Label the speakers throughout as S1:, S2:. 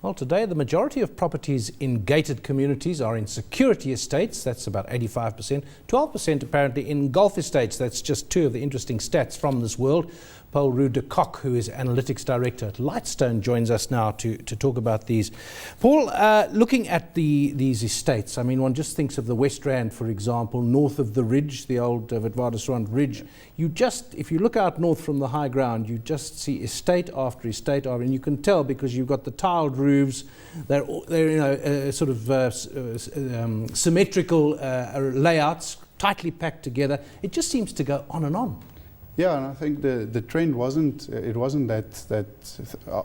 S1: Well, today the majority of properties in gated communities are in security estates. That's about 85%. 12% apparently in golf estates. That's just two of the interesting stats from this world. Paul Roux de Kock, who is Analytics Director at Lightstone, joins us now to talk about these. Paul, looking at these estates, I mean, one just thinks of the West Rand, for example, north of the ridge, the old Witwatersrand Ridge. If you look out north from the high ground, you just see estate after estate, and you can tell because you've got the tiled roofs. They're sort of symmetrical layouts, tightly packed together. It just seems to go on and on.
S2: Yeah, and I think the trend wasn't that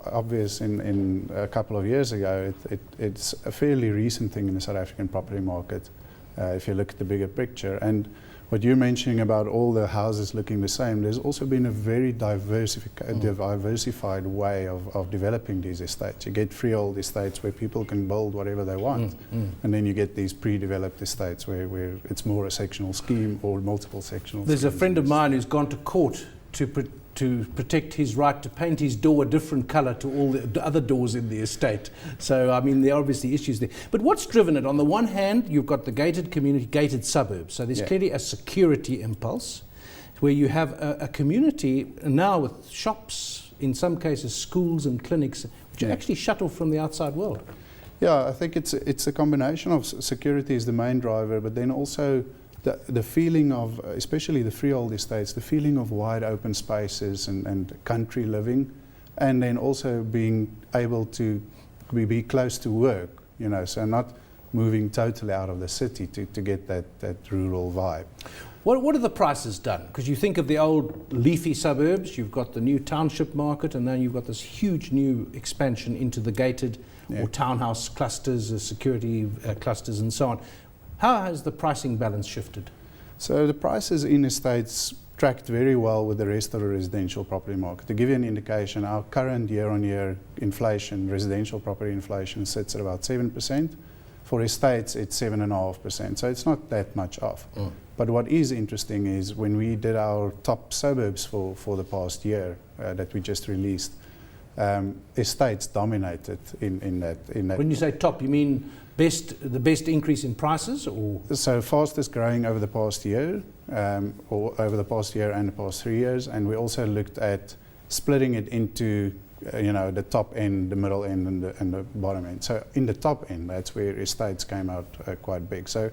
S2: obvious in a couple of years ago. It's a fairly recent thing in the South African property market, if you look at the bigger picture. And what you're mentioning about all the houses looking the same, there's also been a very diversified way of developing these estates. You get freehold estates where people can build whatever they want, and then you get these pre-developed estates where it's more a sectional scheme or multiple sectional schemes.
S1: There's a friend of mine who's gone to court to protect his right to paint his door a different colour to all the other doors in the estate. So, I mean, there are obviously issues there. But what's driven it? On the one hand, you've got the gated community, gated suburbs. So there's clearly a security impulse where you have a community now with shops, in some cases schools and clinics, which are actually shut off from the outside world.
S2: Yeah, I think it's a combination of security is the main driver, but then also the feeling of, especially the freehold estates, the feeling of wide open spaces and country living, and then also being able to be close to work, you know, so not moving totally out of the city to get that rural vibe.
S1: What are the prices done? Because you think of the old leafy suburbs, you've got the new township market, and now you've got this huge new expansion into the gated or townhouse clusters, security clusters and so on. How has the pricing balance shifted? So
S2: the prices in estates tracked very well with the rest of the residential property market. To give you an indication, our current year-on-year inflation, residential property inflation, sits at about 7%. For estates, it's 7.5%, so it's not that much off. But what is interesting is when we did our top suburbs for the past year that we just released, estates dominated in that.
S1: When you say top, you mean the best increase in prices, or?
S2: So fastest growing over the past year, or over the past year and the past 3 years, and we also looked at splitting it into the top end, the middle end, and the bottom end. So in the top end, that's where estates came out quite big. So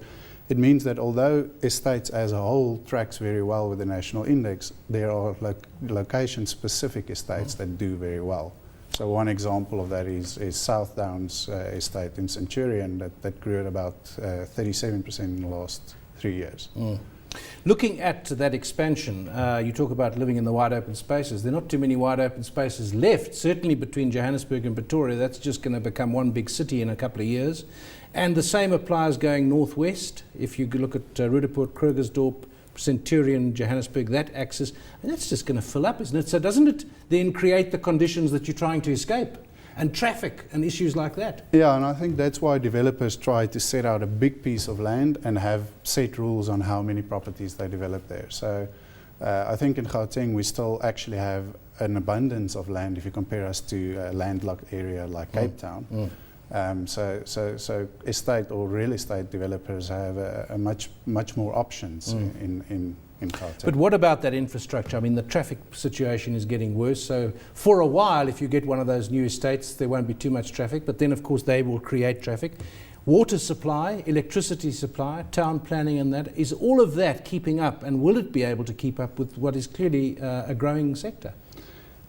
S2: it means that although estates as a whole tracks very well with the national index, there are location-specific estates that do very well. So one example of that is South Downs estate in Centurion that grew at about 37% in the last 3 years.
S1: Looking at that expansion, you talk about living in the wide open spaces. There are not too many wide open spaces left, certainly between Johannesburg and Pretoria. That's just going to become one big city in a couple of years. And the same applies going northwest. If you look at Roodepoort, Krugersdorp, Centurion, Johannesburg, that axis, and that's just going to fill up, isn't it? So doesn't it then create the conditions that you're trying to escape? And traffic and issues like that.
S2: Yeah, and I think that's why developers try to set out a big piece of land and have set rules on how many properties they develop there. So I think in Gauteng we still actually have an abundance of land if you compare us to a landlocked area like Cape Town. So estate or real estate developers have a much more options in Gauteng.
S1: But what about that infrastructure? I mean, the traffic situation is getting worse. So for a while, if you get one of those new estates, there won't be too much traffic. But then, of course, they will create traffic. Water supply, electricity supply, town planning, and that, is all of that keeping up? And will it be able to keep up with what is clearly a growing sector?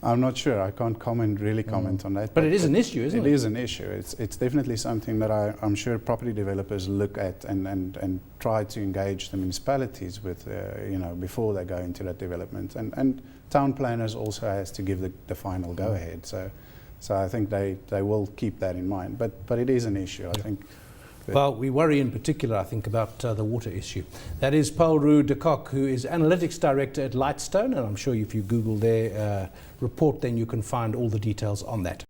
S2: I'm not sure. I can't really comment on that.
S1: But it is an issue, isn't it?
S2: It is an issue. It's definitely something that I'm sure property developers look at and try to engage the municipalities with, before they go into that development. And town planners also has to give the final go-ahead. So I think they will keep that in mind. But it is an issue, I think.
S1: Well, we worry in particular, I think, about the water issue. That is Paul Roux de Kock, who is Analytics Director at Lightstone, and I'm sure if you Google their report, then you can find all the details on that.